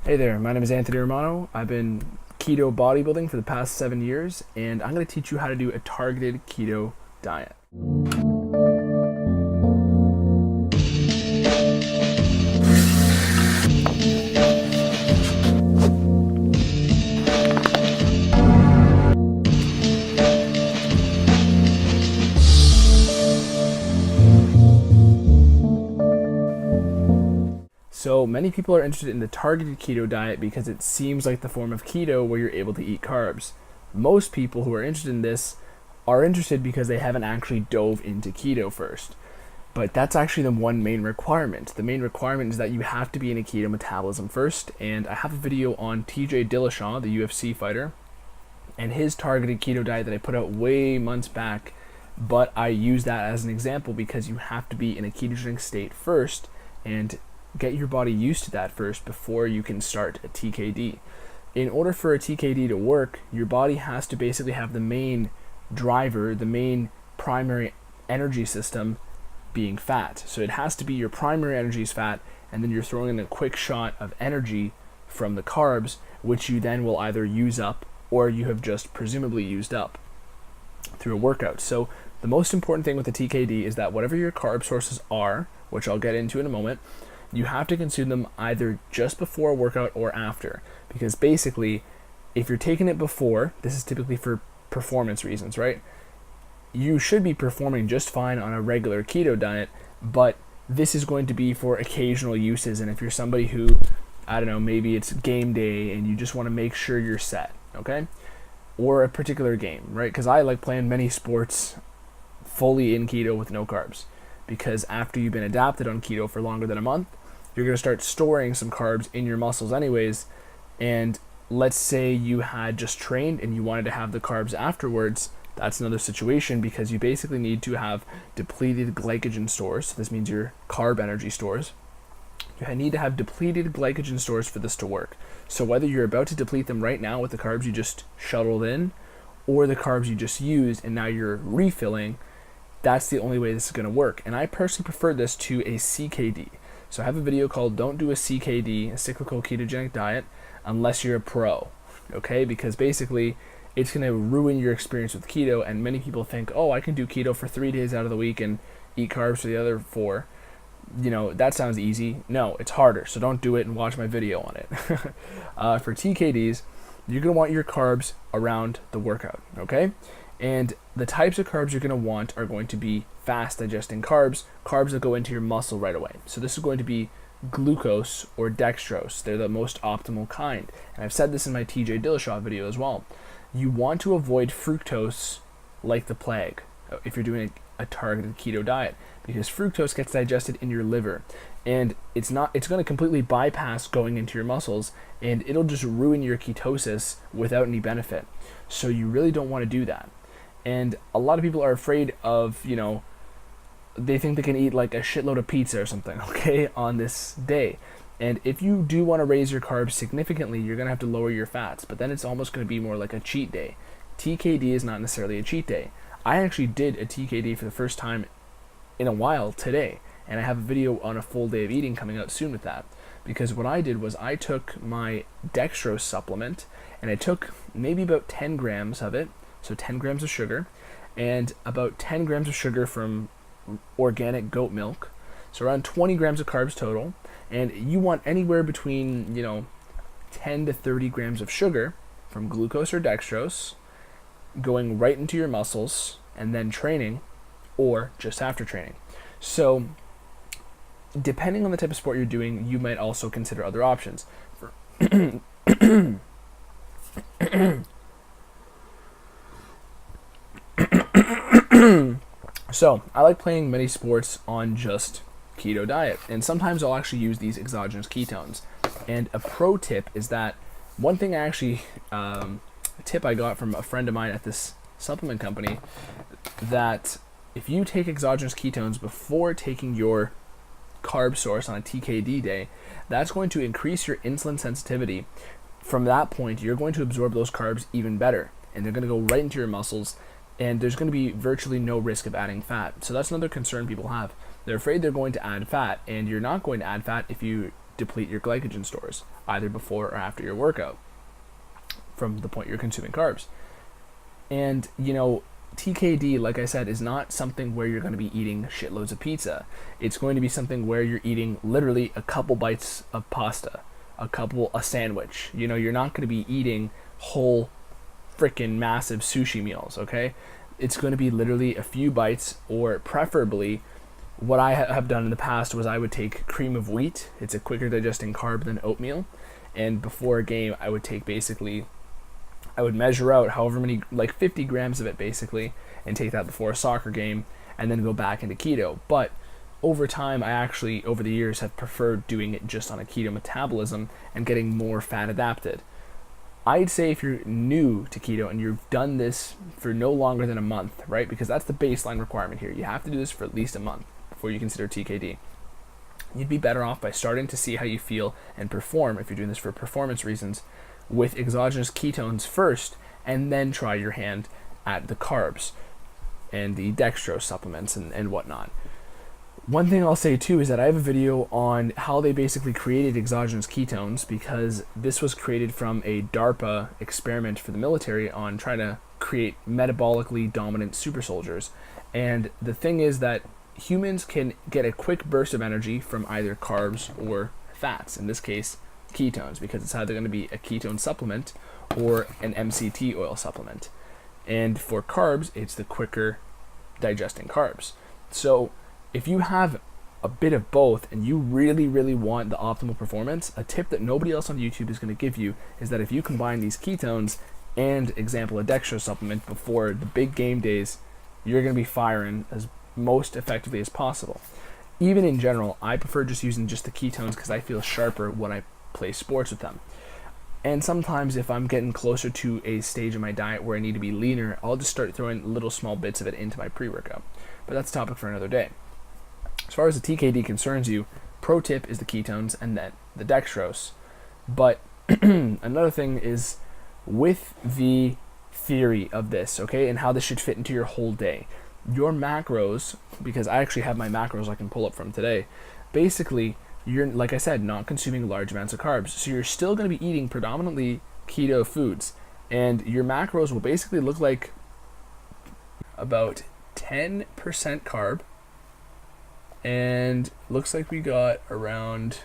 Hey there, my name is Anthony Romano. I've been keto bodybuilding for the past 7 years, and I'm going to teach you how to do a targeted keto diet. So many people are interested in the targeted keto diet because it seems like the form of keto where you're able to eat carbs. Most people who are interested in this are interested because they haven't actually dove into keto first. But that's actually the one main requirement. The main requirement is that you have to be in a keto metabolism first, and I have a video on TJ Dillashaw, the UFC fighter, and his targeted keto diet that I put out way months back, but I use that as an example because you have to be in a ketogenic state first and get your body used to that first before you can start a TKD. In order for a TKD to work, your body has to basically have the main driver, the main primary energy system being fat. So it has to be your primary energy is fat, and then you're throwing in a quick shot of energy from the carbs, which you then will either use up or you have just presumably used up through a workout. So the most important thing with the TKD is that whatever your carb sources are, which I'll get into in a moment, you have to consume them either just before a workout or after. Because basically, if you're taking it before, this is typically for performance reasons, right? You should be performing just fine on a regular keto diet, but this is going to be for occasional uses. And if you're somebody who, I don't know, maybe it's game day and you just want to make sure you're set, okay? Or a particular game, right? Because I like playing many sports fully in keto with no carbs. Because after you've been adapted on keto for longer than a month, you're going to start storing some carbs in your muscles anyways. And let's say you had just trained and you wanted to have the carbs afterwards. That's another situation because you basically need to have depleted glycogen stores. So this means your carb energy stores. You need to have depleted glycogen stores for this to work. So whether you're about to deplete them right now with the carbs you just shuttled in or the carbs you just used and now you're refilling, that's the only way this is going to work. And I personally prefer this to a CKD. So I have a video called Don't Do a CKD, a Cyclical Ketogenic Diet, unless you're a pro, okay? Because basically, it's going to ruin your experience with keto, and many people think, oh, I can do keto for 3 days out of the week and eat carbs for the other 4. You know, that sounds easy. No, it's harder, so don't do it and watch my video on it. For TKDs, you're going to want your carbs around the workout, okay? And the types of carbs you're going to want are going to be fast digesting carbs that go into your muscle right away. So this is going to be glucose or dextrose. They're the most optimal kind. And I've said this in my TJ Dillashaw video as well. You want to avoid fructose like the plague if you're doing a targeted keto diet, because fructose gets digested in your liver and it's going to completely bypass going into your muscles, and it'll just ruin your ketosis without any benefit. So you really don't want to do that. And a lot of people are afraid of, you know, they think they can eat like a shitload of pizza or something, okay, on this day. And if you do want to raise your carbs significantly, you're going to have to lower your fats, but then it's almost going to be more like a cheat day. TKD is not necessarily a cheat day. I actually did a TKD for the first time in a while today, and I have a video on a full day of eating coming out soon with that. Because what I did was I took my Dextrose supplement, and I took maybe about 10 grams of it, so 10 grams of sugar, and about 10 grams of sugar from organic goat milk, so around 20 grams of carbs total. And you want anywhere between, 10 to 30 grams of sugar from glucose or dextrose going right into your muscles and then training or just after training. So depending on the type of sport you're doing, you might also consider other options. So I like playing many sports on just keto diet, and sometimes I'll actually use these exogenous ketones. And a pro tip is that one thing a tip I got from a friend of mine at this supplement company, that if you take exogenous ketones before taking your carb source on a TKD day, that's going to increase your insulin sensitivity. From that point, you're going to absorb those carbs even better, and they're going to go right into your muscles, and there's going to be virtually no risk of adding fat. So that's another concern people have. They're afraid they're going to add fat, and you're not going to add fat if you deplete your glycogen stores, either before or after your workout, from the point you're consuming carbs. And, TKD, like I said, is not something where you're going to be eating shitloads of pizza. It's going to be something where you're eating literally a couple bites of pasta, a sandwich. You're not going to be eating whole freaking massive sushi meals, okay? It's going to be literally a few bites, or preferably, what I have done in the past was I would take cream of wheat. It's a quicker digesting carb than oatmeal. And before a game, I would take I would measure out however many, like 50 grams of it basically, and take that before a soccer game, and then go back into keto. But over time, I actually, over the years, have preferred doing it just on a keto metabolism and getting more fat adapted. I'd say if you're new to keto and you've done this for no longer than a month, right? Because that's the baseline requirement here. You have to do this for at least a month before you consider TKD. You'd be better off by starting to see how you feel and perform, if you're doing this for performance reasons, with exogenous ketones first, and then try your hand at the carbs and the dextrose supplements and whatnot. One thing I'll say too is that I have a video on how they basically created exogenous ketones, because this was created from a DARPA experiment for the military on trying to create metabolically dominant super soldiers. And the thing is that humans can get a quick burst of energy from either carbs or fats, in this case ketones, because it's either going to be a ketone supplement or an MCT oil supplement. And for carbs, it's the quicker digesting carbs. So if you have a bit of both and you really, really want the optimal performance, a tip that nobody else on YouTube is going to give you is that if you combine these ketones and, example, a dextrose supplement before the big game days, you're going to be firing as most effectively as possible. Even in general, I prefer just using just the ketones because I feel sharper when I play sports with them. And sometimes if I'm getting closer to a stage in my diet where I need to be leaner, I'll just start throwing little small bits of it into my pre-workout. But that's a topic for another day. As far as the TKD concerns you, pro tip is the ketones and then the dextrose. But another thing is with the theory of this, okay, and how this should fit into your whole day. Your macros, because I actually have my macros I can pull up from today, basically you're, like I said, not consuming large amounts of carbs. So you're still going to be eating predominantly keto foods. And your macros will basically look like about 10% carb. And looks like we got around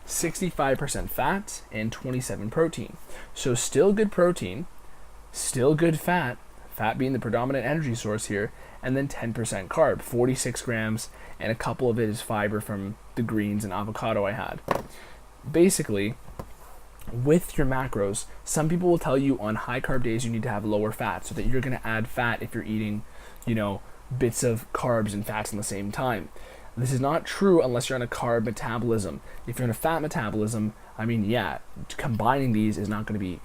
65% fat and 27 protein. So still good protein, still good fat, fat being the predominant energy source here, and then 10% carb, 46 grams, and a couple of it is fiber from the greens and avocado I had. Basically, with your macros, some people will tell you on high carb days you need to have lower fat so that you're going to add fat if you're eating, bits of carbs and fats in the same time. This is not true unless you're on a carb metabolism. If you're on a fat metabolism, combining these is not going to be,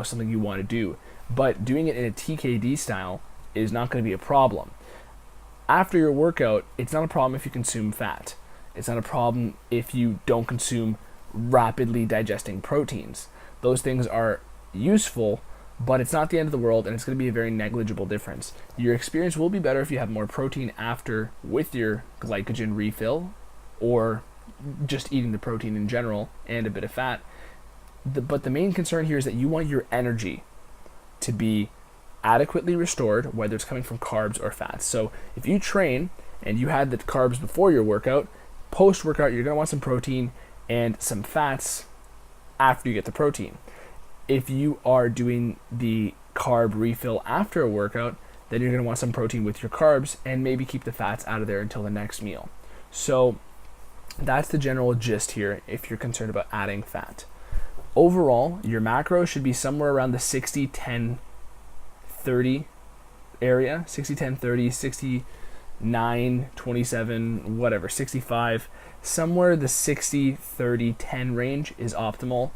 something you want to do. But doing it in a TKD style is not going to be a problem. After your workout, it's not a problem if you consume fat. It's not a problem if you don't consume rapidly digesting proteins. Those things are useful, but it's not the end of the world, and it's going to be a very negligible difference. Your experience will be better if you have more protein after with your glycogen refill, or just eating the protein in general and a bit of fat. But the main concern here is that you want your energy to be adequately restored, whether it's coming from carbs or fats. So if you train and you had the carbs before your workout, post-workout you're going to want some protein and some fats after you get the protein. If you are doing the carb refill after a workout, then you're going to want some protein with your carbs and maybe keep the fats out of there until the next meal. So that's the general gist here if you're concerned about adding fat. Overall, your macro should be somewhere around the 60-10-30 area, 60-10-30, 69-27, whatever, 65. Somewhere the 60-30-10 range is optimal,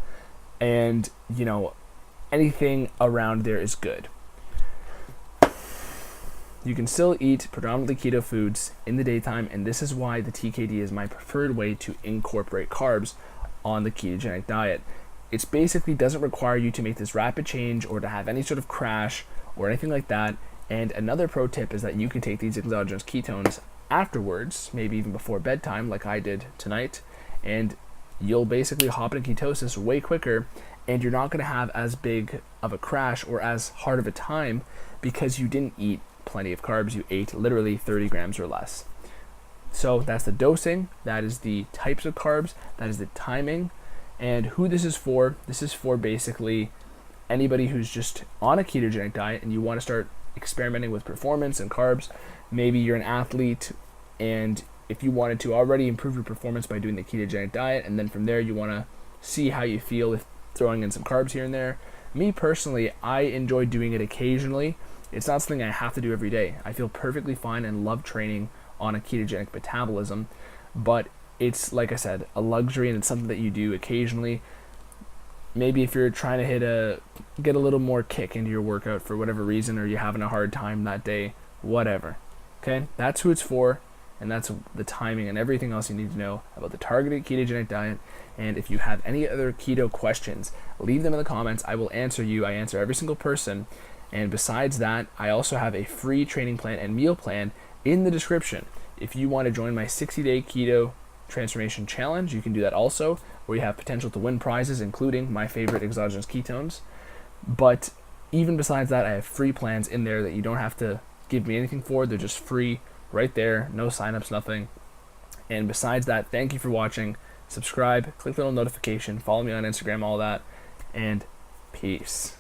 and anything around there is good. You can still eat predominantly keto foods in the daytime, and this is why the TKD is my preferred way to incorporate carbs on the ketogenic diet. It basically doesn't require you to make this rapid change or to have any sort of crash or anything like that. And another pro tip is that you can take these exogenous ketones afterwards, maybe even before bedtime like I did tonight, and you'll basically hop into ketosis way quicker, and you're not going to have as big of a crash or as hard of a time because you didn't eat plenty of carbs. You ate literally 30 grams or less. So that's the dosing, that is the types of carbs, that is the timing, and who this is for. This is for basically anybody who's just on a ketogenic diet and you want to start experimenting with performance and carbs. Maybe you're an athlete, and if you wanted to already improve your performance by doing the ketogenic diet, and then from there you want to see how you feel with throwing in some carbs here and there. Me personally, I enjoy doing it occasionally. It's not something I have to do every day. I feel perfectly fine and love training on a ketogenic metabolism, but it's, like I said, a luxury, and it's something that you do occasionally. Maybe if you're trying to get a little more kick into your workout for whatever reason, or you're having a hard time that day, whatever. Okay, that's who it's for, and that's the timing and everything else you need to know about the targeted ketogenic diet. And if you have any other keto questions, leave them in the comments. I will answer you. I answer every single person. And besides that, I also have a free training plan and meal plan in the description. If you want to join my 60-day keto transformation challenge, you can do that also, where you have potential to win prizes, including my favorite exogenous ketones. But even besides that, I have free plans in there that you don't have to give me anything for. They're just free right there, no signups, nothing. And besides that, thank you for watching. Subscribe, click the little notification, follow me on Instagram, all that, and peace.